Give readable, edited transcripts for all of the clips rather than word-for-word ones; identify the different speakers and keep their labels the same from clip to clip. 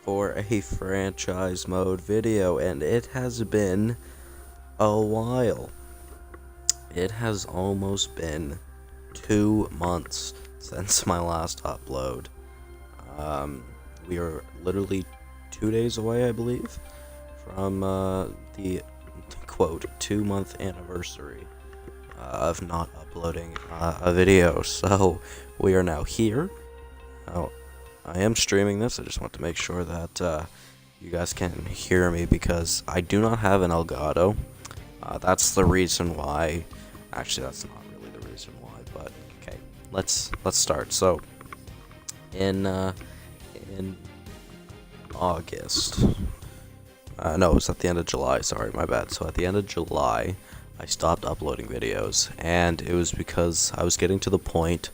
Speaker 1: for a franchise mode video, and it has been a while. It has almost been 2 months since my last upload. We are literally 2 days away, I believe, from the quote 2 month anniversary of not uploading a video. So we are now here. Now, I am streaming this. I just want to make sure that you guys can hear me because I do not have an Elgato. That's the reason why. Actually, that's not really the reason why, but okay. Let's start. So in August. No, it was at the end of July. Sorry, my bad. So at the end of July, I stopped uploading videos, and it was because I was getting to the point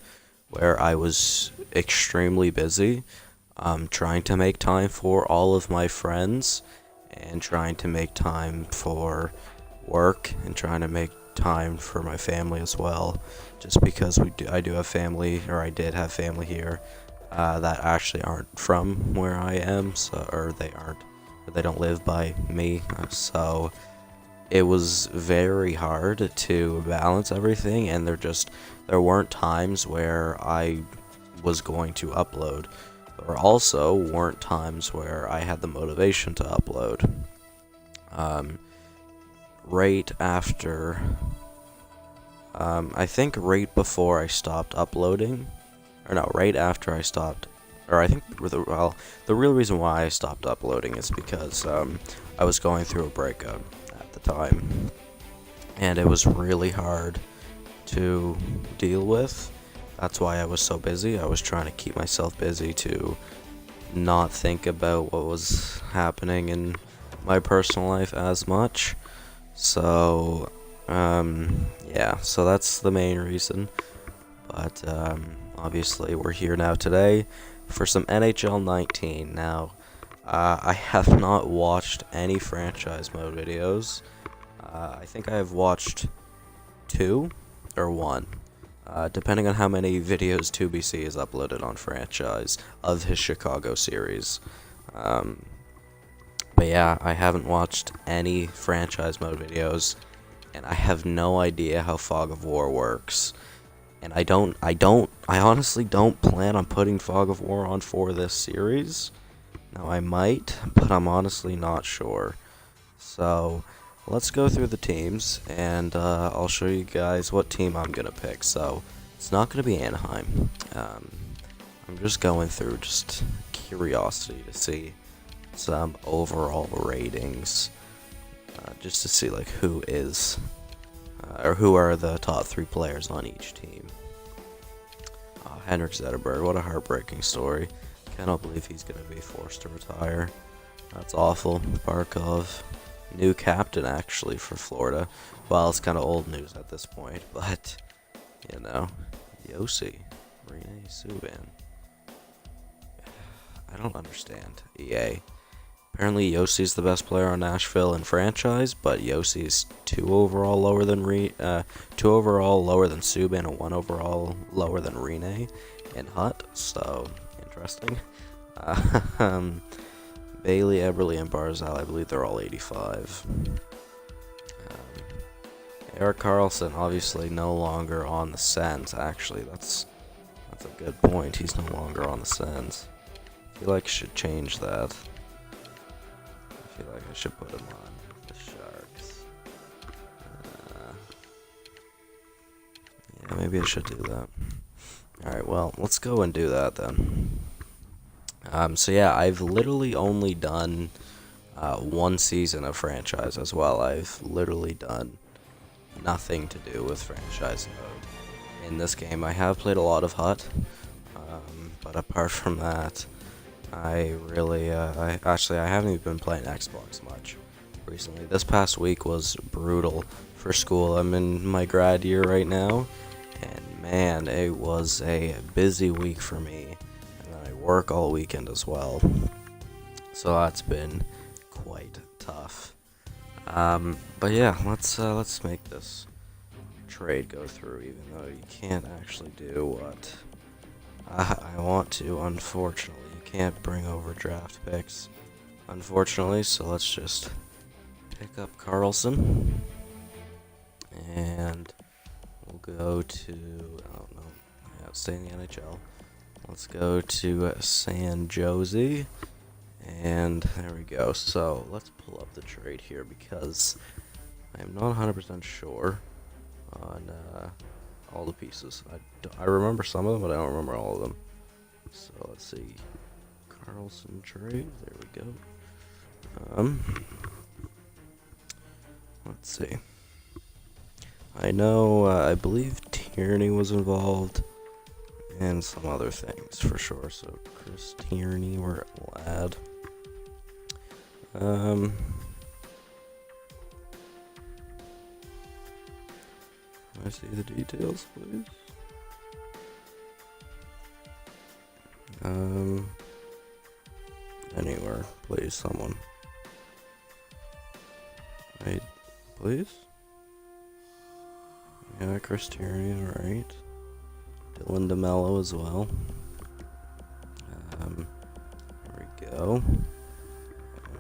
Speaker 1: where I was extremely busy, trying to make time for all of my friends, and trying to make time for work, and trying to make time for my family as well. Just because I do have family, or I did have family here, that actually aren't from where I am, or they don't live by me, so it was very hard to balance everything, and there weren't times where I was going to upload. There also weren't times where I had the motivation to upload. Right after, I think right before I stopped uploading, or no, right after I stopped, or I think, the real reason why I stopped uploading is because I was going through a breakup at the time, and it was really hard to deal with. That's why I was so busy. I was trying to keep myself busy to not think about what was happening in my personal life as much. So, yeah, so that's the main reason. But, obviously, we're here now today for some NHL 19. Now, I have not watched any franchise mode videos. I think I have watched 2 or 1, depending on how many videos 2BC has uploaded on franchise of his Chicago series. But yeah, I haven't watched any franchise mode videos, and I have no idea how Fog of War works. And I honestly don't plan on putting Fog of War on for this series. Now, I might, but I'm honestly not sure. So, let's go through the teams, and I'll show you guys what team I'm going to pick. So, it's not going to be Anaheim. I'm just going through just curiosity to see some overall ratings, just to see like who is, or who are the top 3 players on each team. Henrik Zetterberg, what a heartbreaking story. Cannot believe he's going to be forced to retire. That's awful. Barkov, new captain actually for Florida. Well, it's kind of old news at this point, but, you know, Yossi, Rene Subban. I don't understand, EA. Apparently Yossi's the best player on Nashville in franchise, but Yossi's 2 overall lower than 2 overall lower than Subban, and 1 overall lower than Rene and Hutt. So interesting. Bailey, Eberle, and Barzal, I believe they're all 85. Erik Karlsson, obviously no longer on the Sens. Actually, that's a good point. He's no longer on the Sens. I feel like I should change that. I feel like I should put him on the Sharks. Yeah, maybe I should do that. Alright, well, let's go and do that then. So yeah, I've literally only done 1 season of franchise as well. I've literally done nothing to do with franchise mode. In this game, I have played a lot of Hutt, but apart from that, I really, I haven't even been playing Xbox much recently. This past week was brutal for school. I'm in my grad year right now, and man, it was a busy week for me, and then I work all weekend as well, so that's been quite tough. But yeah, let's make this trade go through, even though you can't actually do what I want to. Unfortunately, you can't bring over draft picks, unfortunately, so let's just pick up Carlson. And we'll go to, I don't know, yeah, stay in the NHL. Let's go to San Jose. And there we go. So let's pull up the trade here because I am not 100% sure on all the pieces. I remember some of them, but I don't remember all of them. So let's see. Carlson trade. There we go. Let's see. I know, I believe Tierney was involved, and some other things for sure. So Chris Tierney, we're glad. Can I see the details, please? Anywhere, please, someone. Right, please? Yeah, Chris Tierney, alright. Dylan DeMello as well. There we go.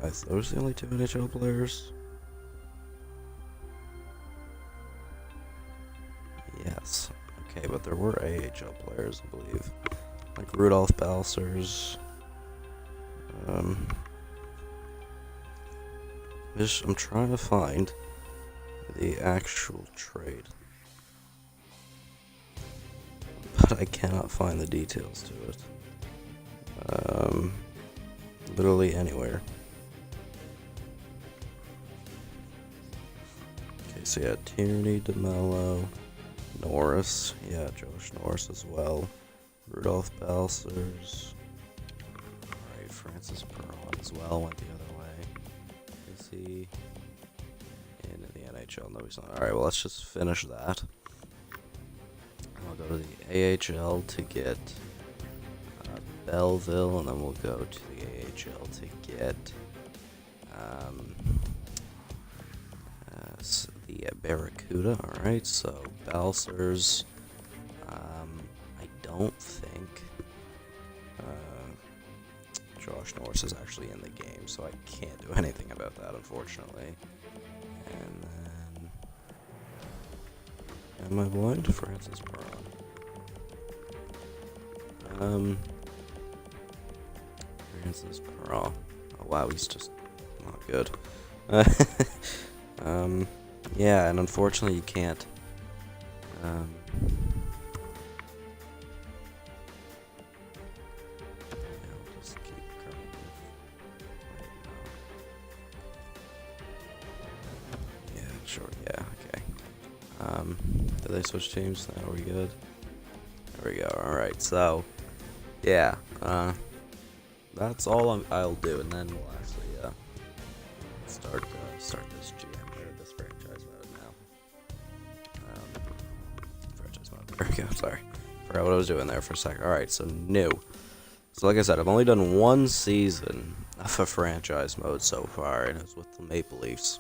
Speaker 1: Those are the only two NHL players? Yes. Okay, but there were AHL players, I believe. Like Rudolph Balcers. I'm trying to find the actual trade. But I cannot find the details to it. Literally anywhere. Okay, so yeah, Tierney, DeMello, Norris. Yeah, Josh Norris as well. Rudolph Balcers. Alright, Francis Perron as well went the other way. Is he in the NHL? No, he's not. Alright, well, let's just finish that. I'll go to the AHL to get Belleville, and then we'll go to the AHL to get the Barracuda. Alright, so Balcers. I don't think Josh Norris is actually in the game, so I can't do anything about that, unfortunately. And then, am I blind? Francis Perron. Francis Perron. Oh wow, he's just not good. Yeah, and unfortunately you can't. Yeah, I'll just keep going right now. Yeah, sure, yeah, okay. Did they switch teams? Now are we good? There we go, alright, so, yeah, that's all I'll do, and then we'll actually, start this GM, or this franchise mode now. Franchise mode, there we go, sorry. Forgot what I was doing there for a second. Alright, so new. So like I said, I've only done one season of a franchise mode so far, and it was with the Maple Leafs.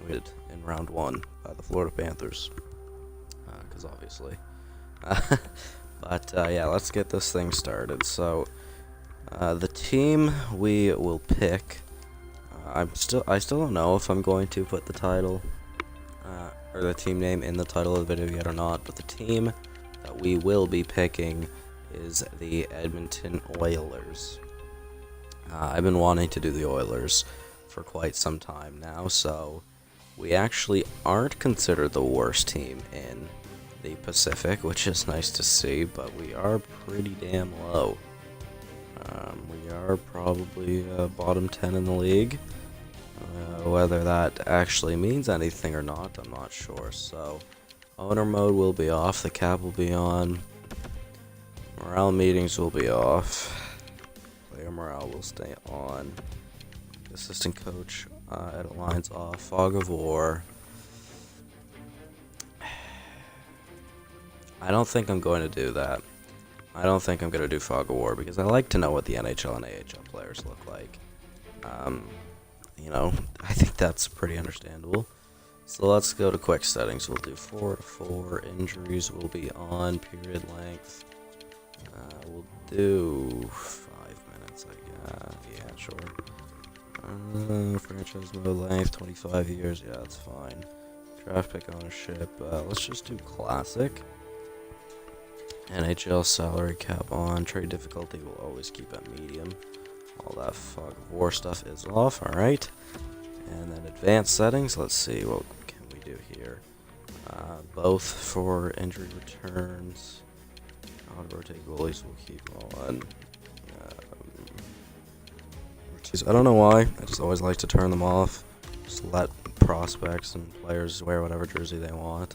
Speaker 1: We did in round 1 by the Florida Panthers. Because obviously. But yeah, let's get this thing started. So the team we will pick, I still don't know if I'm going to put the title or the team name in the title of the video yet or not, but the team that we will be picking is the Edmonton Oilers. I've been wanting to do the Oilers for quite some time now, so we actually aren't considered the worst team in the Pacific, which is nice to see, but we are pretty damn low. We are probably bottom 10 in the league. Whether that actually means anything or not, I'm not sure. So, owner mode will be off, the cap will be on, morale meetings will be off, player morale will stay on, assistant coach edit lines off, fog of war. I don't think I'm going to do that. I don't think I'm going to do fog of war because I like to know what the NHL and AHL players look like. You know, I think that's pretty understandable. So let's go to quick settings. We'll do 4-4. Injuries will be on. Period length. We'll do 5 minutes. It's like, yeah, sure. Franchise mode length, 25 years. Yeah, that's fine. Draft pick ownership. Let's just do classic. NHL salary cap on. Trade difficulty will always keep at medium. All that fog of war stuff is off. Alright. And then advanced settings. Let's see what can we do here. Both for injury returns. Auto rotate goalies will keep on. I don't know why. I just always like to turn them off. Just let prospects and players wear whatever jersey they want.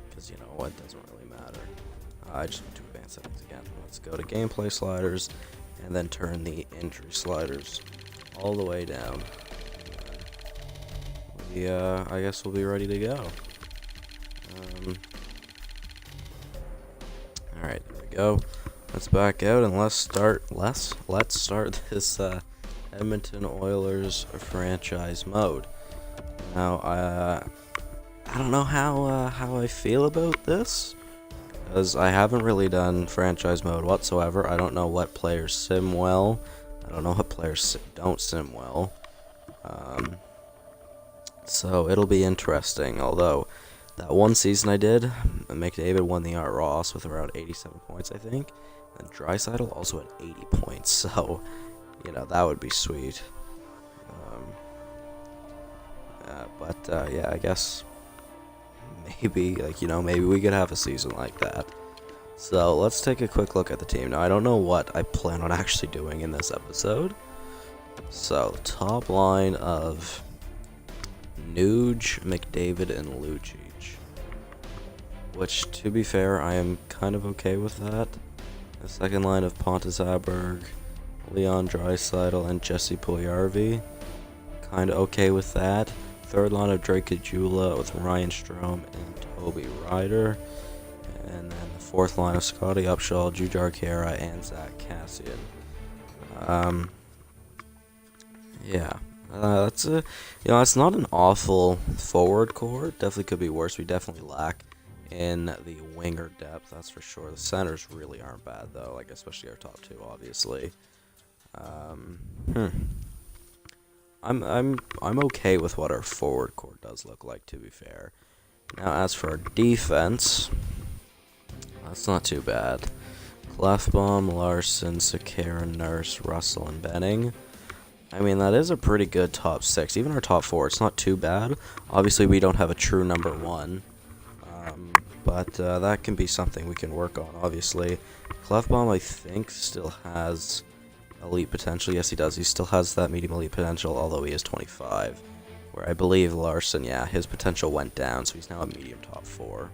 Speaker 1: Because, you know, what doesn't really matter. I just went to advanced settings again. Let's go to gameplay sliders and then turn the injury sliders all the way down. I guess we'll be ready to go. Alright, there we go. Let's back out and let's start this Edmonton Oilers franchise mode. Now, I don't know how I feel about this, because I haven't really done franchise mode whatsoever. I don't know what players sim well. I don't know what players don't sim well. So it'll be interesting. Although that one season I did, McDavid won the Art Ross with around 87 points, I think. And Draisaitl also had 80 points, so, you know, that would be sweet. Yeah, I guess maybe, like, you know, maybe we could have a season like that. So, let's take a quick look at the team. Now, I don't know what I plan on actually doing in this episode. So, top line of Nuge, McDavid, and Lucic. Which, to be fair, I am kind of okay with that. The second line of Pontus Aberg, Leon Draisaitl, and Jesse Puljujarvi. Kind of okay with that. Third line of Drake Caggiula with Ryan Strome and Toby Ryder. And then the fourth line of Scotty Upshall, Jujhar Khaira, and Zach Kassian. Yeah. That's a, you know, it's not an awful forward core. Definitely could be worse. We definitely lack in the winger depth, that's for sure. The centers really aren't bad though, like especially our top two, obviously. I'm okay with what our forward core does look like, to be fair. Now, as for our defense, that's not too bad. Clefbaum, Larson, Sekera, Nurse, Russell, and Benning. I mean, that is a pretty good top six. Even our top four, it's not too bad. Obviously, we don't have a true number one. But that can be something we can work on, obviously. Clefbaum, I think, still has elite potential. Yes, he does. He still has that medium elite potential, although he is 25. Where I believe Larson, yeah, his potential went down, so he's now a medium top 4.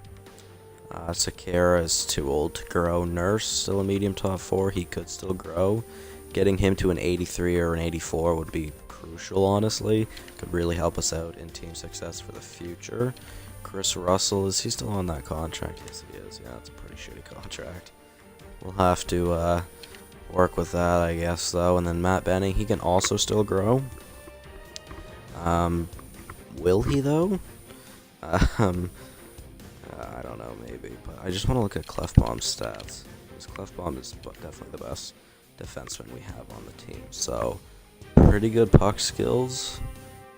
Speaker 1: Sekera is too old to grow. Nurse, still a medium top 4. He could still grow. Getting him to an 83 or an 84 would be crucial, honestly. Could really help us out in team success for the future. Chris Russell, is he still on that contract? Yes, he is. Yeah, that's a pretty shitty contract. We'll have to work with that, I guess, though. And then Matt Benning, he can also still grow. Will he, though? I don't know, maybe. But I just want to look at Clefbaum's stats. Because Clefbaum is definitely the best defenseman we have on the team. So, pretty good puck skills.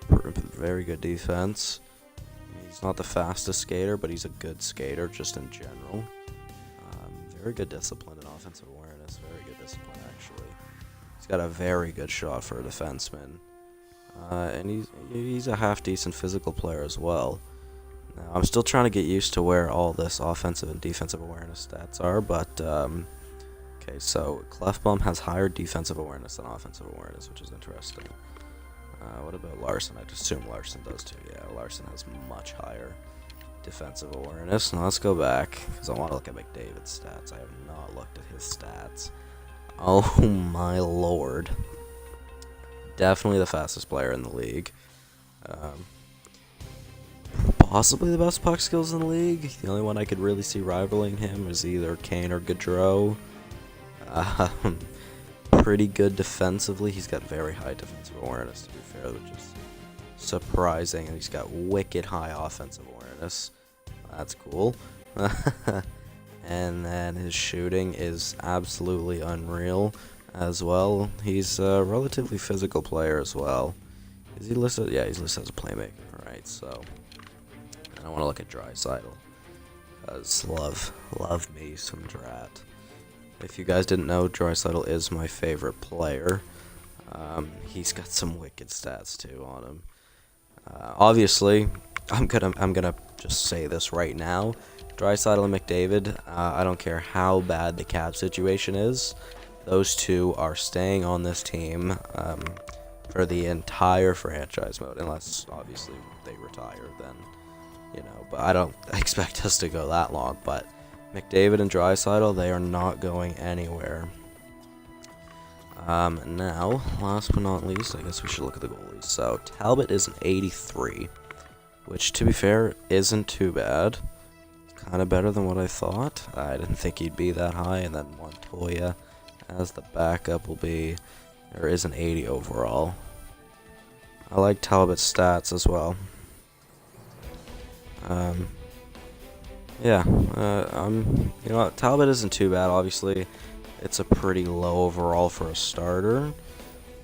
Speaker 1: Very good defense. He's not the fastest skater, but he's a good skater just in general. Very good discipline and offensive awareness. Very good discipline, actually. He's got a very good shot for a defenseman. And he's a half-decent physical player as well. Now, I'm still trying to get used to where all this offensive and defensive awareness stats are, but okay, so Clefbaum has higher defensive awareness than offensive awareness, which is interesting. What about Larson? I'd assume Larson does too. Yeah, Larson has much higher defensive awareness. Now let's go back, because I want to look at McDavid's stats. I have not looked at his stats. Oh my lord. Definitely the fastest player in the league. Possibly the best puck skills in the league. The only one I could really see rivaling him is either Kane or Gaudreau. Pretty good defensively. He's got very high defensive awareness, to be fair, which is surprising. And he's got wicked high offensive awareness. That's cool. and then his shooting is absolutely unreal as well. He's a relatively physical player as well. Is he listed? Yeah, he's listed as a playmaker. Alright, so I want to look at Draisaitl, because love me some Drat. If you guys didn't know, Draisaitl is my favorite player. He's got some wicked stats too on him. Obviously, I'm gonna just say this right now. Draisaitl and McDavid, I don't care how bad the cap situation is, those two are staying on this team for the entire franchise mode, unless obviously they retire, then, you know, but I don't expect us to go that long. But McDavid and Draisaitl, they are not going anywhere. Now, last but not least, I guess we should look at the goalies. So, Talbot is an 83, which, to be fair, isn't too bad. Kind of better than what I thought. I didn't think he'd be that high, and then Montoya as the backup will be, or is an 80 overall. I like Talbot's stats as well. Yeah, you know what, Talbot isn't too bad, obviously. It's a pretty low overall for a starter,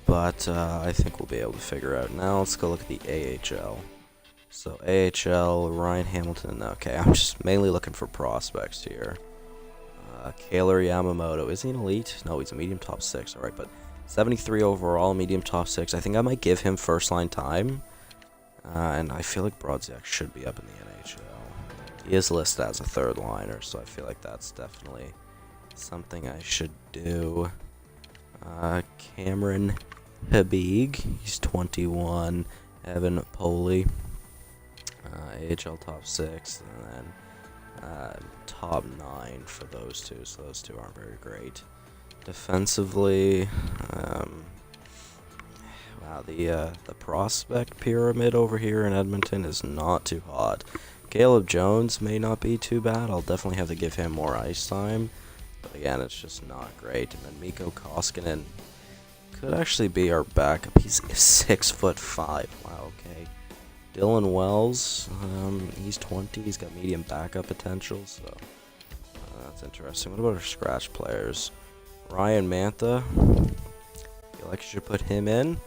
Speaker 1: but I think we'll be able to figure out. Now let's go look at the AHL. So AHL, Ryan Hamilton, okay, I'm just mainly looking for prospects here. Kaylor Yamamoto, is he an elite? No, he's a medium top 6, alright, but 73 overall, medium top 6. I think I might give him first line time, and I feel like Brodziak should be up in the NHL. He is listed as a third liner, so I feel like that's definitely something I should do. Cameron Habig, he's 21. Evan Poley, AHL top 6, and then top 9 for those two, so those two aren't very great. Defensively, wow, the prospect pyramid over here in Edmonton is not too hot. Caleb Jones may not be too bad. I'll definitely have to give him more ice time. But again, it's just not great. And then Mikko Koskinen could actually be our backup. He's 6'5". Wow, okay. Dylan Wells, he's 20. He's got medium backup potential, so that's interesting. What about our scratch players? Ryan Mantha, I feel like I should put him in.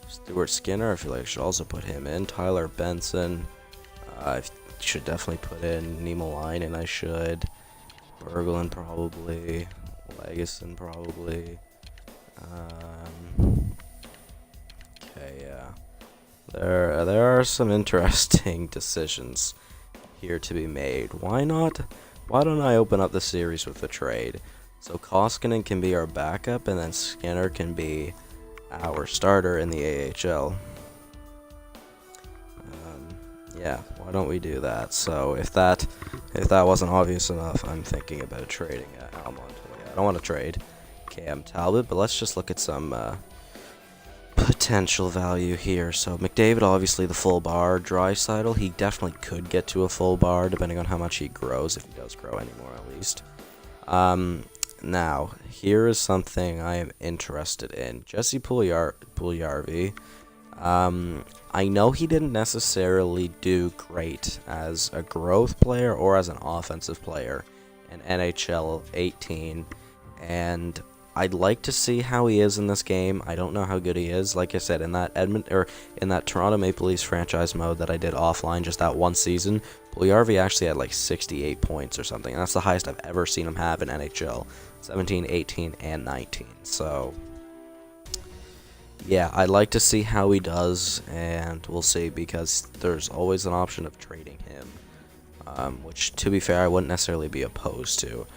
Speaker 1: Stuart Skinner, I feel like I should also put him in. Tyler Benson, I should definitely put in. Nima Line, and I should. Berglund probably. Legason probably. Okay, yeah. There are some interesting decisions here to be made. Why not? Why don't I open up the series with a trade? So Koskinen can be our backup, and then Skinner can be our starter in the AHL. Yeah, why don't we do that? So if that wasn't obvious enough, I'm thinking about trading Al Montoya. I don't want to trade Cam Talbot, but let's just look at some potential value here. So McDavid, obviously the full bar. Draisaitl, he definitely could get to a full bar, depending on how much he grows, if he does grow anymore at least. Now, here is something I am interested in. Jesse Puljujarvi. I know he didn't necessarily do great as a growth player or as an offensive player in NHL 18, and I'd like to see how he is in this game. I don't know how good he is. Like I said, in that in that Toronto Maple Leafs franchise mode that I did offline just that one season, Puljujarvi actually had like 68 points or something, and that's the highest I've ever seen him have in NHL, 17, 18, and 19. So yeah, I'd like to see how he does, and we'll see, because there's always an option of trading him, which, to be fair, I wouldn't necessarily be opposed to.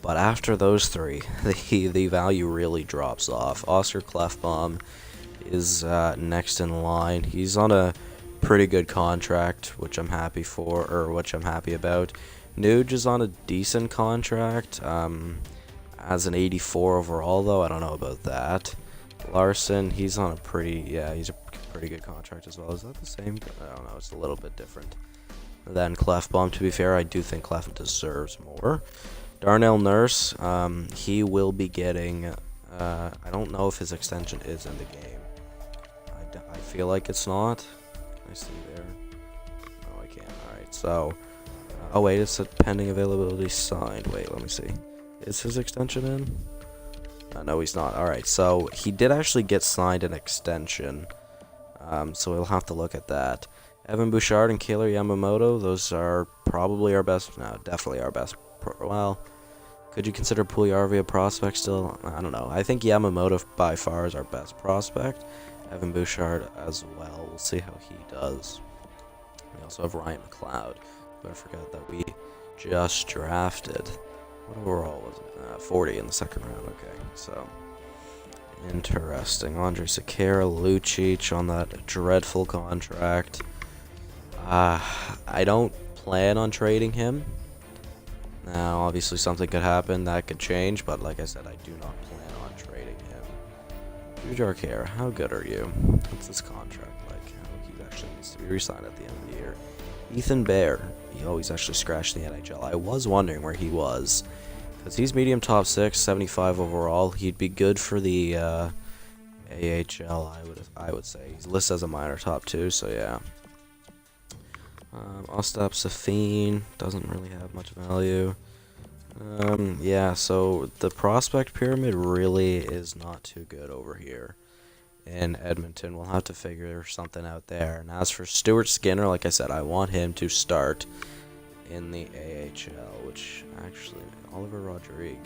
Speaker 1: But after those three, the value really drops off. Oscar Klefbom is next in line. He's on a pretty good contract, which I'm happy for, or which I'm happy about. Nuge is on a decent contract, as an 84 overall, though. I don't know about that. Larson, he's on a he's a pretty good contract as well. Is that the same? I don't know, it's a little bit different than Klefbom. To be fair, I do think Klefbom deserves more. Darnell Nurse, he will be getting, I don't know if his extension is in the game. I feel like it's not. Can I see there? No, I can't. Alright, so, Oh wait, it's a pending availability signed. Wait, let me see. Is his extension in? No, he's not. Alright, so he did actually get signed an extension. So we'll have to look at that. Evan Bouchard and Kailer Yamamoto, those are probably our best, no, definitely our best, well, could you consider Puljujarvi a prospect still? I don't know. I think Yamamoto by far is our best prospect. Evan Bouchard as well. We'll see how he does. We also have Ryan McLeod. But I forgot that we just drafted. What overall was it? 40 in the second round. Okay, so interesting. Andre Sekera, Lucic on that dreadful contract. I don't plan on trading him. Now, obviously, something could happen that could change, but like I said, I do not plan on trading him. Drew Jarkera, how good are you? What's this contract like? He actually needs to be re-signed at the end of the year. Ethan Bear, he always actually scratched the NHL. I was wondering where he was, because he's medium top 6, 75 overall. He'd be good for the AHL, I would say. He's listed as a minor top 2, so yeah. Ostap Safin doesn't really have much value. Yeah, so the prospect pyramid really is not too good over here in Edmonton. We'll have to figure something out there. And as for Stuart Skinner, like I said, I want him to start in the AHL, which actually, Oliver Rodrigue,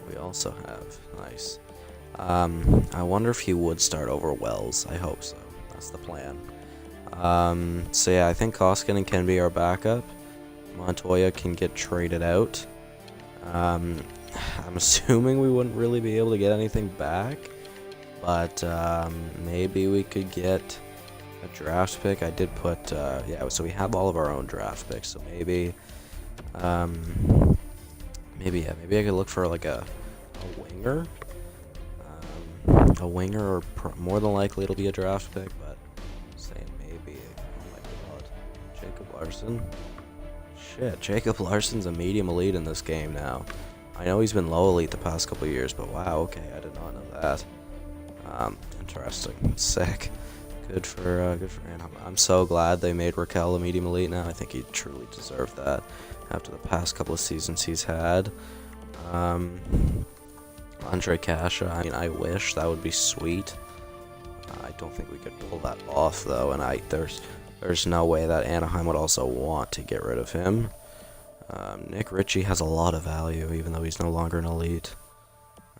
Speaker 1: we also have. Nice. I wonder if he would start over Wells. I hope so. That's the plan. So yeah, I think Koskinen can be our backup. Montoya can get traded out. I'm assuming we wouldn't really be able to get anything back, but maybe we could get a draft pick. I did put, yeah, so we have all of our own draft picks, so maybe, maybe I could look for like a winger. A winger, or more than likely it'll be a draft pick, but saying maybe. Oh my god. Jacob Larson? Shit, Jacob Larson's a medium elite in this game now. I know he's been low elite the past couple of years, but wow, okay, I did not know that. Interesting. Sick. Good for Anaheim. I'm so glad they made Raquel a medium elite now. I think he truly deserved that after the past couple of seasons he's had. Andre Kasha, I mean, I wish that would be sweet. I don't think we could pull that off though, and there's no way that Anaheim would also want to get rid of him. Nick Ritchie has a lot of value, even though he's no longer an elite.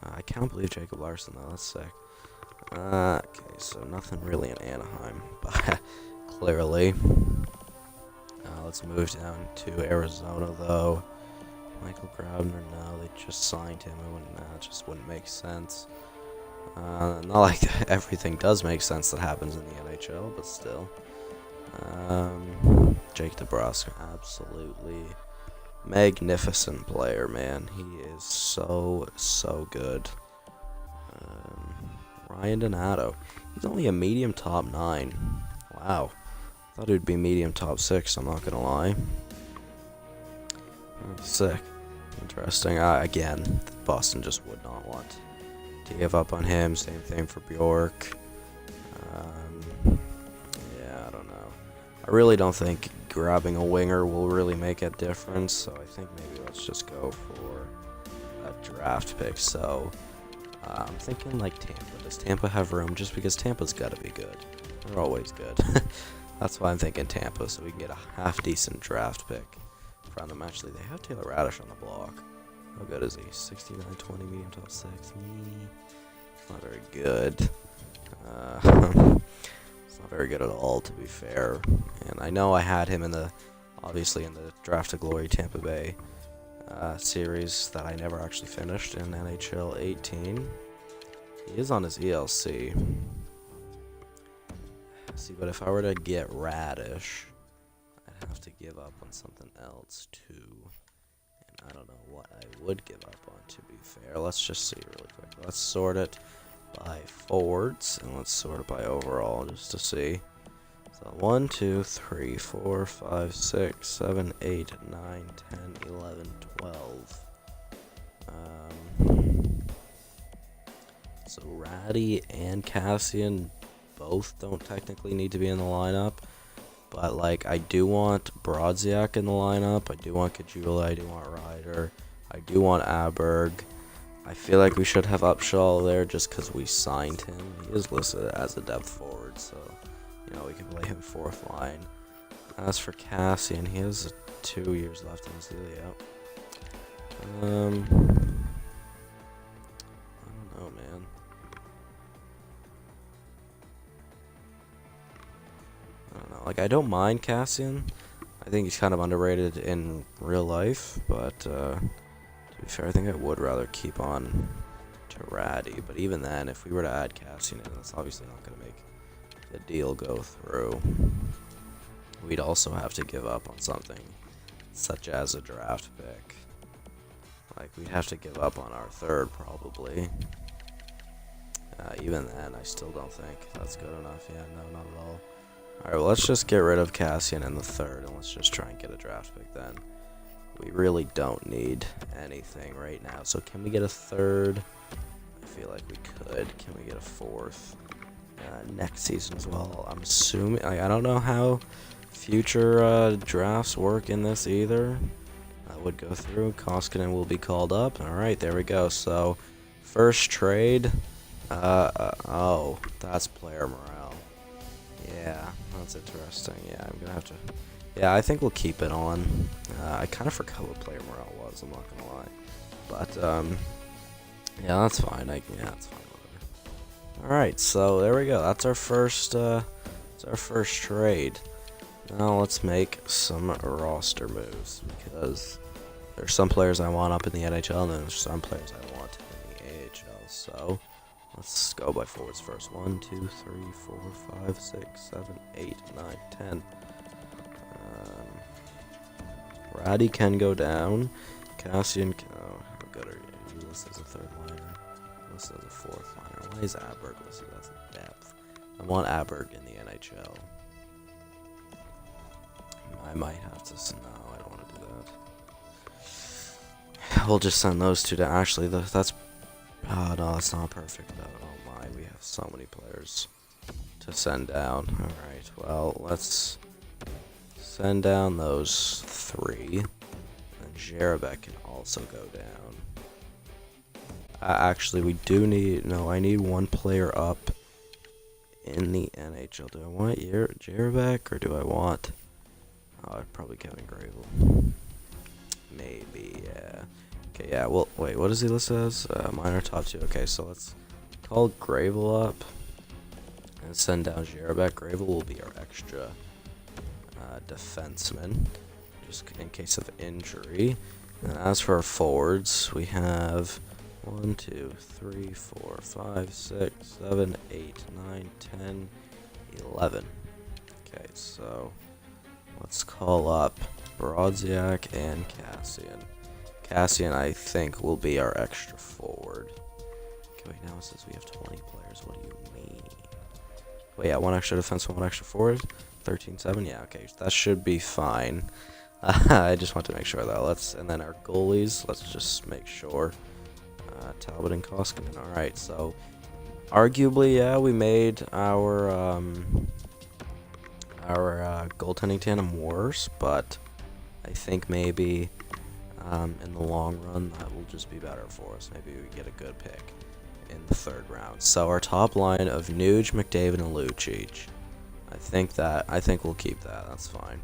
Speaker 1: I can't believe Jacob Larson though. That's sick. Okay, so nothing really in Anaheim, but clearly. Let's move down to Arizona though. Michael Grabner, no, they just signed him. It just wouldn't make sense. Not like everything does make sense that happens in the NHL, but still. Jake DeBrusk, absolutely magnificent player, man. He is so good. Ryan Donato, he's only a medium top 9. Wow, thought he'd be medium top 6. I'm not gonna lie. Sick. Interesting. Again, Boston just would not want to give up on him. Same thing for Bjork. Yeah, I don't know. I really don't think grabbing a winger will really make a difference, so I think maybe let's just go for a draft pick. So, I'm thinking like Tampa. Does Tampa have room? Just because Tampa's got to be good. They're always good. That's why I'm thinking Tampa, so we can get a half-decent draft pick from them. Actually, they have Taylor Radish on the block. How good is he? 69-20, medium top 6. It's not very good. It's not very good at all, to be fair. And I know I had him obviously in the Draft to Glory Tampa Bay series that I never actually finished in NHL 18. He is on his ELC. See, but if I were to get Radish, I'd have to give up on something else too. And I don't know what I would give up on, to be fair. Let's just see really quick. Let's sort it by forwards, and let's sort it by overall, just to see. So 1, 2, 3, 4, 5, 6, 7, 8, 9, 10, 11, 12. So Ratty and Cassian both don't technically need to be in the lineup. But, like, I do want Brodziak in the lineup. I do want Kajula. I do want Ryder. I do want Aberg. I feel like we should have Upshaw there just because we signed him. He is listed as a depth forward, so, you know, we can play him fourth line. As for Cassian, he has 2 years left in his deal, yep. I don't know, man. I don't know. Like, I don't mind Cassian. I think he's kind of underrated in real life, but to be fair, I think I would rather keep on Taradi. But even then, if we were to add Cassian in, that's obviously not going to make the deal go through. We'd also have to give up on something such as a draft pick. Like, we'd have to give up on our third, probably. Even then, I still don't think that's good enough. Yeah, no, not at all. Alright, well, let's just get rid of Cassian in the third, and let's just try and get a draft pick then. We really don't need anything right now. So can we get a third? I feel like we could. Can we get a fourth? Next season as well. I'm assuming... I don't know how future drafts work in this either. I would go through. Koskinen will be called up. Alright, there we go. So, first trade. Oh, that's player morale. Yeah, that's interesting. Yeah, I'm gonna have to... Yeah, I think we'll keep it on. I kind of forgot what player morale was, I'm not gonna lie. But, yeah, that's fine. Yeah, that's fine. Alright, so there we go. That's our first trade. Now let's make some roster moves, because there's some players I want up in the NHL, and there's some players I want in the AHL. So let's go by forwards first. 1, 2, 3, 4, 5, 6, 7, 8, 9, 10. Ratty can go down. Cassian can... Oh, how good are you? You listed as a third liner. Listed as a fourth liner. Why is Aberg listed as a depth? I want Aberg in the NHL. I might have to... No, I don't want to do that. We'll just send those two to... Actually, that's... Oh, no, that's not perfect, though. Oh, my. We have so many players to send down. Alright, well, let's... send down those 3. And Jarabek can also go down. Actually, we do need... No, I need one player up in the NHL. Do I want Jarabek, or do I want... Oh, probably Kevin Gravel. Maybe, yeah. Okay, yeah, well, wait, what is he listed as? Minor top 2. Okay, so let's call Gravel up and send down Jarabek. Gravel will be our extra defenseman, just in case of injury. And as for our forwards, we have 1, 2, 3, 4, 5, 6, 7, 8, 9, 10, 11. Okay, so let's call up Brodziak and Cassian. Cassian, I think, will be our extra forward. Okay, wait, now it says we have 20 players. What do you mean? Wait, yeah, 1 extra defense, 1 extra forward. 13-7, yeah, okay, that should be fine. I just want to make sure though. And then our goalies, let's just make sure. Talbot and Koskinen. Alright, so arguably, yeah, we made our goaltending tandem worse, but I think maybe in the long run that will just be better for us. Maybe we get a good pick in the 3rd round. So our top line of Nuge, McDavid, and Lucic. I think we'll keep that. That's fine.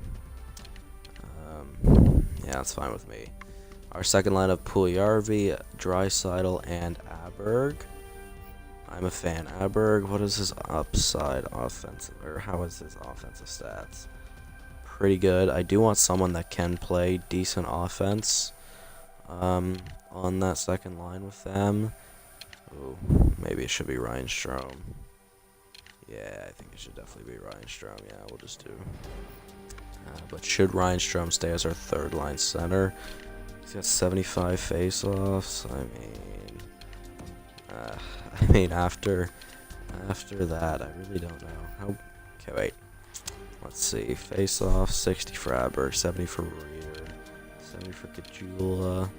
Speaker 1: Yeah, that's fine with me. Our second line of Puljujarvi, Draisaitl, and Aberg. I'm a fan. Aberg, what is his upside offensive, or how is his offensive stats? Pretty good. I do want someone that can play decent offense on that second line with them. Ooh, maybe it should be Ryan Strome. Yeah, I think it should definitely be Ryan Strome. Yeah, we'll just do. But should Ryan Strome stay as our 3rd line center? He's got 75 face-offs. I mean, after that, I really don't know. Okay, wait. Let's see. Face-off, 60 for Aberg, 70 for Reader, 70 for Kajula.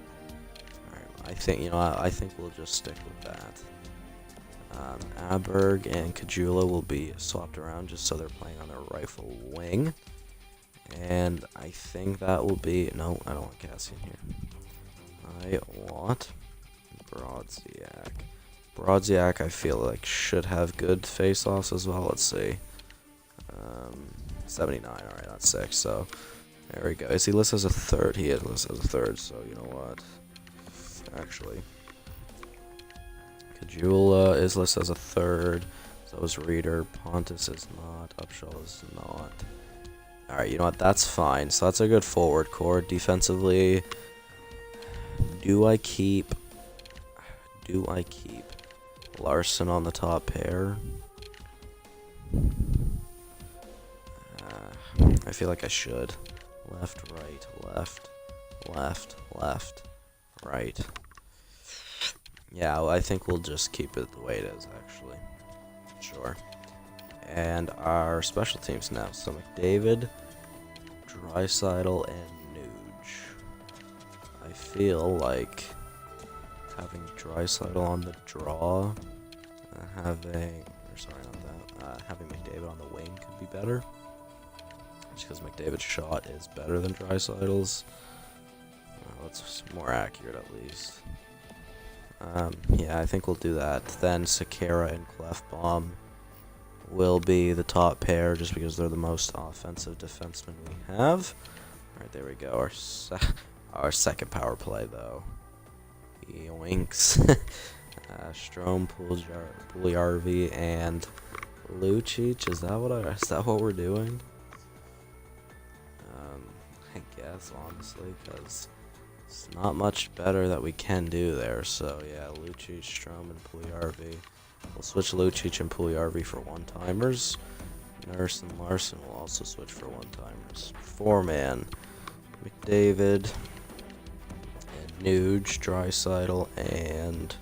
Speaker 1: Alright, I think we'll just stick with that. Aberg and Kajula will be swapped around just so they're playing on their rifle wing. And I think that will be... No, I don't want Cassian here. I want Brodziak. Brodziak, I feel like, should have good face-offs as well. Let's see. 79, alright, not 6, so... There we go. Is he listed as a third? He is listed as a third, so you know what? Actually... Kajula is listed as a third. So is Reader. Pontus is not. Upshaw is not. Alright, you know what? That's fine. So that's a good forward core. Defensively, do I keep Larson on the top pair? I feel like I should. Left, right, left, left, left, right. Yeah, well, I think we'll just keep it the way it is, actually. Sure. And our special teams now. So McDavid, Draisaitl, and Nuge. I feel like having Draisaitl on the draw, having McDavid on the wing could be better. Just because McDavid's shot is better than Draisaitl's. It's more accurate at least. Yeah, I think we'll do that. Then Sekera and Clefbaum will be the top pair just because they're the most offensive defensemen we have. Alright, there we go. Our second power play, though. Yoinks. Strome, Puljujärvi, and Lucic. Is that what we're doing? I guess, honestly, because it's not much better that we can do there. So yeah, Lucic, Strome, and Puljujärvi. We'll switch Lucic and Puljujärvi for one-timers. Nurse and Larson will also switch for one-timers. Four-man, McDavid, and Nuge, Draisaitl, and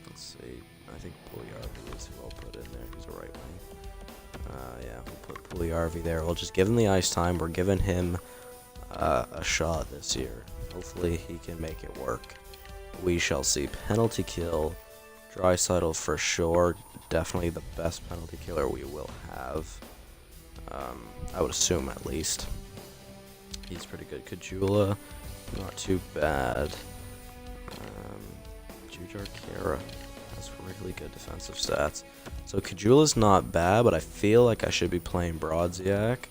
Speaker 1: let's see. I think Puljujärvi is who I'll put in there. He's a right wing. Yeah, we'll put Puljujärvi there. We'll just give him the ice time. We're giving him a shot this year. Hopefully he can make it work. We shall see. Penalty kill. Draisaitl for sure. Definitely the best penalty killer we will have. I would assume at least. He's pretty good. Kajula, not too bad. Jujar Kara has really good defensive stats. So Kajula's not bad, but I feel like I should be playing Brodziak.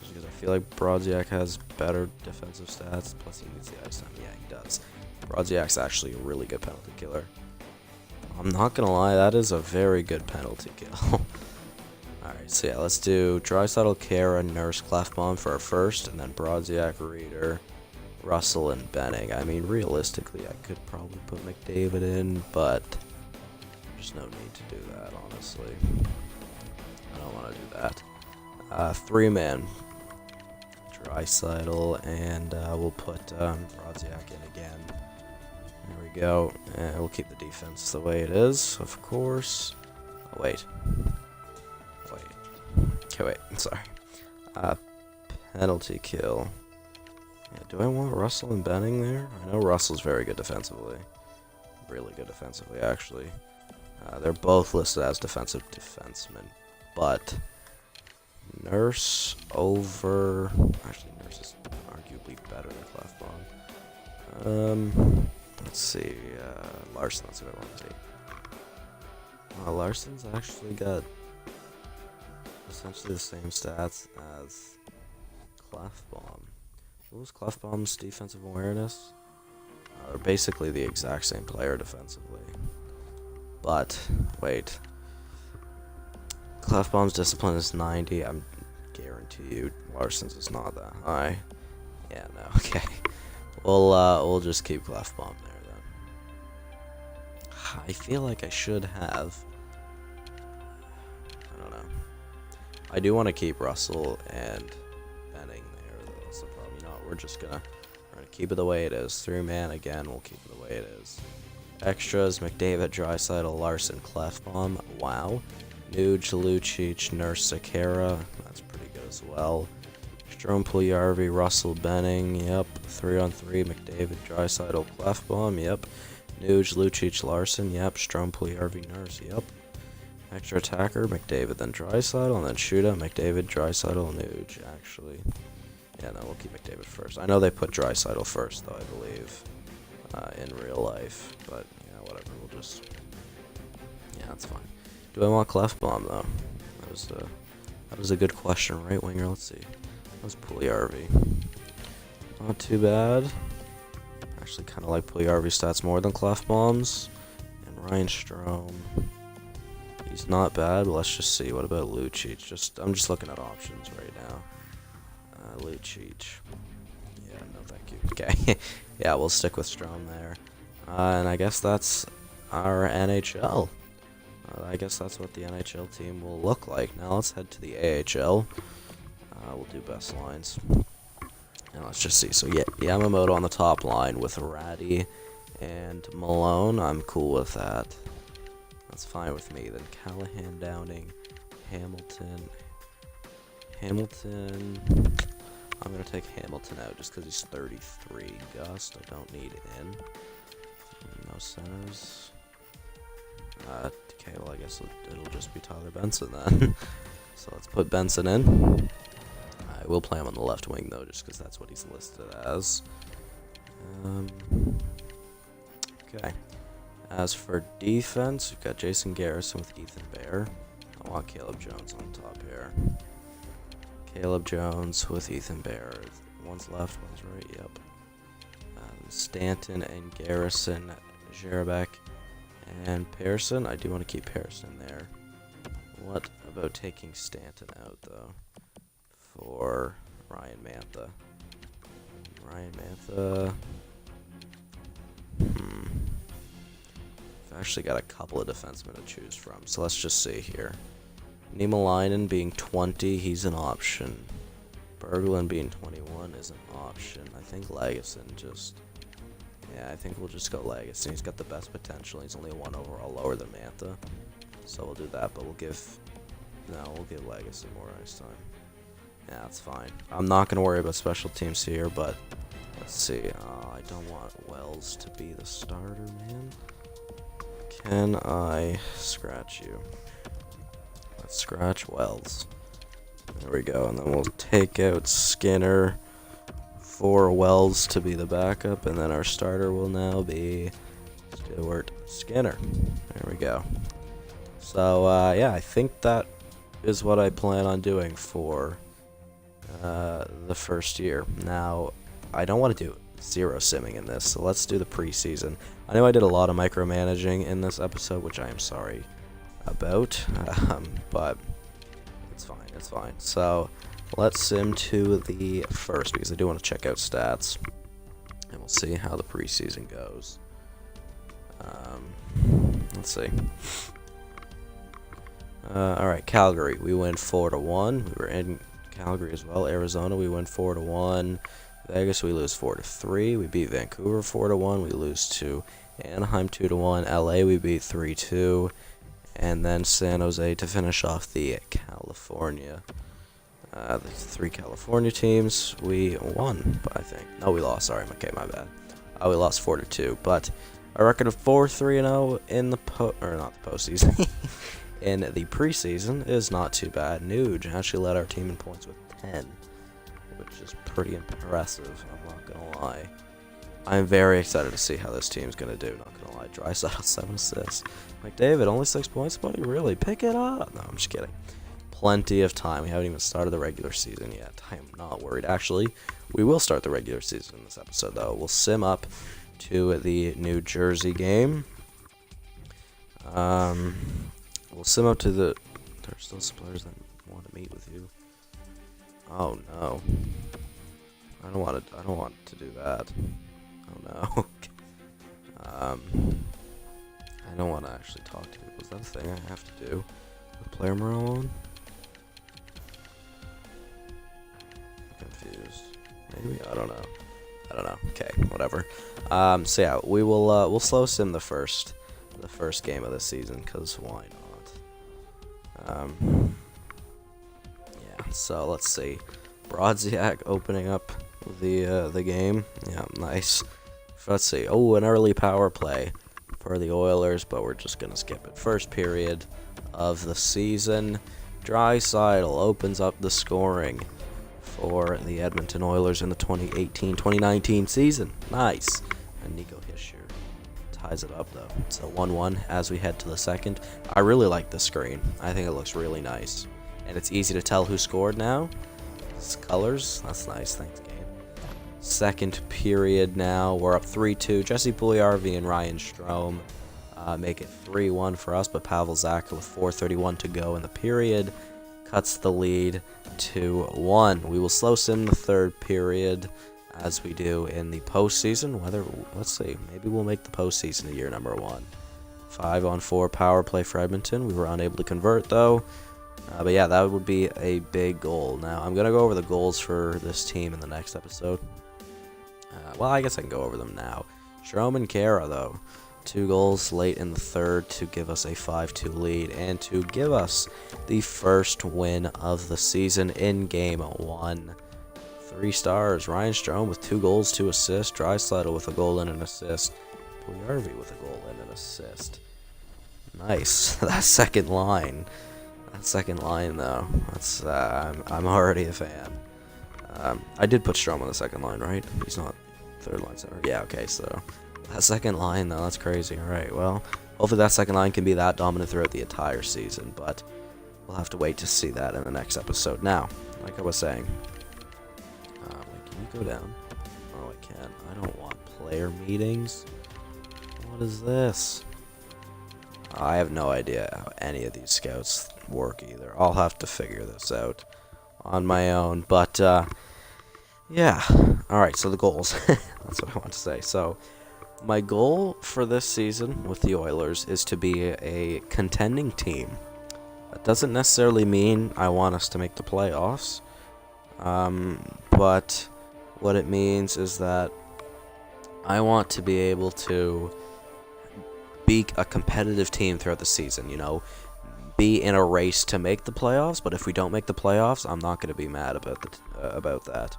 Speaker 1: Just because I feel like Brodziak has better defensive stats. Plus he needs the ice time. Yeah, he does. Brodziak's actually a really good penalty killer. I'm not gonna lie, that is a very good penalty kill. Alright, so yeah, let's do Draisaitl, Kara, Nurse, Clefbaum for our first, and then Brodziak, Reader, Russell, and Benning. I mean, realistically, I could probably put McDavid in, but there's no need to do that, honestly. I don't want to do that. Three-man, Draisaitl, and we'll put Brodziak in again. There we go, and we'll keep the defense the way it is, of course. Oh, wait. Okay, wait, sorry. Penalty kill. Yeah, do I want Russell and Benning there? I know Russell's very good defensively. Really good defensively, actually. They're both listed as defensive defensemen, but Nurse over... Actually, Nurse is arguably better than Clefbaum. Let's see, Larson, that's what I want to see. Larson's actually got essentially the same stats as Clefbaum. What was Clefbaum's defensive awareness? They're basically the exact same player defensively. But, wait. Clefbaum's discipline is 90. I'm guarantee you Larson's is not that high. Yeah, no, okay. We'll just keep Clefbaum there then. I feel like I should have. I don't know. I do want to keep Russell and Benning there, though. That's the problem. You know what? We're gonna keep it the way it is. Three-man again. We'll keep it the way it is. Extras: McDavid, Draisaitl, Larson, Clefbaum. Wow. Nuge, Lucic, Nurse, Sekera. That's pretty good as well. Strome, Puljujärvi, Russell, Benning. Yep. 3-on-3. McDavid, Draisaitl, Clefbaum. Yep. Nuge, Lucic, Larson. Yep. Strome, Puljujärvi, Nurse. Yep. Extra attacker, McDavid, then Draisaitl, and then shootout, McDavid, Draisaitl, Nuge, actually. Yeah, no, we'll keep McDavid first. I know they put Draisaitl first, though, I believe, in real life. But, yeah, whatever, we'll just... Yeah, that's fine. Do I want Clefbaum, though? That was a good question, right winger, let's see. That was Puljujärvi. Not too bad. Actually kind of like Puljujärvi's stats more than Clefbaum's. And Ryan Strome. He's not bad, but let's just see. What about Lucic? I'm just looking at options right now. Lucic. Yeah, no thank you. Okay. Yeah, we'll stick with Strome there. And I guess that's our NHL. I guess that's what the NHL team will look like. Now let's head to the AHL. We'll do best lines. And let's just see. So yeah, Yamamoto on the top line with Ratty and Malone. I'm cool with that. That's fine with me. Then Callahan, Downing, Hamilton. I'm going to take Hamilton out just because he's 33. Gust, I don't need in. No centers. Okay, well, I guess it'll just be Tyler Benson then. So let's put Benson in. I will play him on the left wing, though, just because that's what he's listed as. Okay. As for defense, we've got Jason Garrison with Ethan Bear. I want Caleb Jones on top here. Caleb Jones with Ethan Bear. One's left, one's right, yep. Stanton and Garrison, Jarabek and Pearson. I do want to keep Pearson there. What about taking Stanton out, though, for Ryan Mantha? I've actually got a couple of defensemen to choose from, so let's just see here. Niemelainen being 20, he's an option. Berglund being 21 is an option. I think Lagesson just... Yeah, I think we'll just go Lagesson. He's got the best potential. He's only one overall lower than Mantha. So we'll do that, but we'll give Lagesson more ice time. Yeah, that's fine. I'm not going to worry about special teams here, but let's see. I don't want Wells to be the starter, man. Can I scratch you? Let's scratch Wells. There we go, and then we'll take out Skinner for Wells to be the backup, and then our starter will now be Stuart Skinner. There we go. So, yeah, I think that is what I plan on doing for the first year. Now, I don't want to do zero simming in this, so let's do the preseason. I know I did a lot of micromanaging in this episode, which I am sorry about, but it's fine. So, let's sim to the first, because I do want to check out stats, and we'll see how the preseason goes. Let's see. Alright, Calgary, we win 4-1. We were in Calgary as well. Arizona, we win 4-1. Vegas, we lose 4-3. We beat Vancouver 4-1. We lose to Anaheim 2-1. LA, we beat 3-2. And then San Jose to finish off the California. The three California teams, we won, but I think. No, we lost. Sorry, okay, my bad. We lost 4-2, but a record of 4-3-0 in the not the postseason. In the preseason is not too bad. Nuge actually led our team in points with 10, which is pretty impressive, I'm not gonna lie. I'm very excited to see how this team's gonna do, not gonna lie. Draisaitl 7 assists. McDavid, only 6 points, buddy? Really? Pick it up! No, I'm just kidding. Plenty of time. We haven't even started the regular season yet. I am not worried. Actually, we will start the regular season in this episode, though. We'll sim up to the New Jersey game. We'll sim up to the... There's still some players that want to meet with you. Oh, no. I don't want to do that. Oh, no. I don't want to actually talk to people. Is that a thing I have to do with player morale on? Confused. Maybe? I don't know. Okay, whatever. So yeah, we'll slow sim the first game of the season, cause why not? Yeah. So let's see. Brodziak opening up the game. Yeah, nice. Let's see. Oh, an early power play for the Oilers, but we're just gonna skip it. First period. of the season. Draisaitl opens up the scoring for the Edmonton Oilers in the 2018-2019 season. Nice. And Nico Hischier ties it up, though. It's a 1-1 as we head to the second. I really like the screen. I think it looks really nice. And it's easy to tell who scored now. It's colors. That's nice. Thanks, game. Second period now. We're up 3-2. Jesse Puljujarvi and Ryan Strome make it 3-1 for us, but Pavel Zacha with 4:31 to go in the period cuts the lead to 1. We will slow sim the third period as we do in the postseason. Let's see, maybe we'll make the postseason a year number 1. 5-on-4 power play for Edmonton. We were unable to convert though. But yeah, that would be a big goal. Now, I'm going to go over the goals for this team in the next episode. Well, I guess I can go over them now. Strome and Kara, though. 2 goals late in the third to give us a 5-2 lead and to give us the first win of the season in Game 1. 3 stars. Ryan Strome with 2 goals, 2 assists. Draisaitl with a goal and an assist. Puljujarvi with a goal and an assist. Nice. That second line. Though, that's I'm already a fan. I did put Strome on the second line, right? He's not third line center. Yeah, okay, so that second line, though, that's crazy. Alright, well, hopefully that second line can be that dominant throughout the entire season, but we'll have to wait to see that in the next episode. Now, like I was saying, wait, can you go down? Oh, I can. I don't want player meetings. What is this? I have no idea how any of these scouts work either. I'll have to figure this out on my own, but yeah. Alright, so the goals. That's what I want to say. So, my goal for this season with the Oilers is to be a contending team. That doesn't necessarily mean I want us to make the playoffs, but what it means is that I want to be able to be a competitive team throughout the season, you know, be in a race to make the playoffs, but if we don't make the playoffs, I'm not going to be mad about that.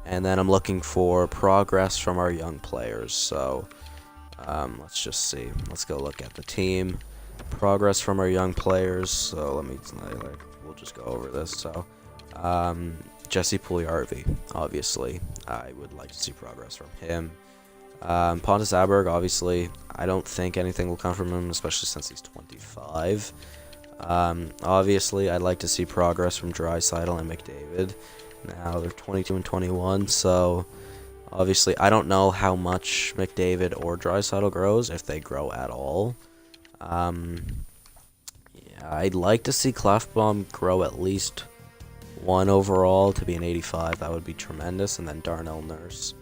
Speaker 1: And then I'm looking for progress from our young players, so let's just see. Let's go look at the team. Progress from our young players, so we'll just go over this. So, Jesse Puljujarvi, obviously, I would like to see progress from him. Pontus Aberg, obviously, I don't think anything will come from him, especially since he's 25. Obviously, I'd like to see progress from Draisaitl and McDavid. Now they're 22 and 21, so obviously I don't know how much McDavid or Draisaitl grows, if they grow at all. Yeah, I'd like to see Klefbom grow at least 1 overall to be an 85. That would be tremendous. And then Darnell Nurse,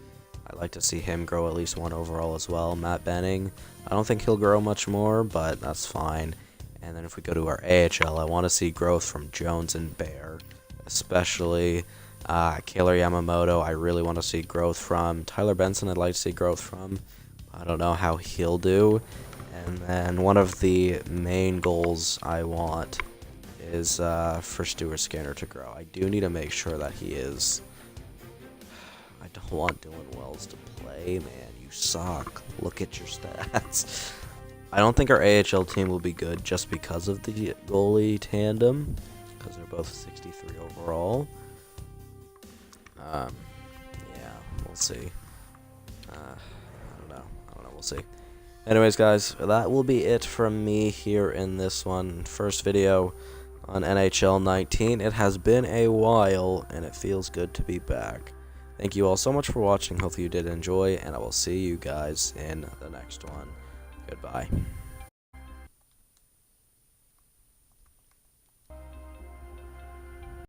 Speaker 1: I'd like to see him grow at least 1 overall as well. Matt Benning, I don't think he'll grow much more, but that's fine. And then if we go to our AHL, I want to see growth from Jones and Bear, especially Kailer Yamamoto. I really want to see growth from Tyler Benson. I'd like to see growth from. I don't know how he'll do. And then one of the main goals I want is for Stuart Skinner to grow. I do need to make sure that he is. I don't want Dylan Wells to play, man. You suck. Look at your stats. I don't think our AHL team will be good just because of the goalie tandem, because they're both 63 overall. Yeah, we'll see. I don't know. We'll see. Anyways, guys, that will be it from me here in this first video on NHL 19. It has been a while, and it feels good to be back. Thank you all so much for watching. Hopefully you did enjoy, and I will see you guys in the next one. Goodbye.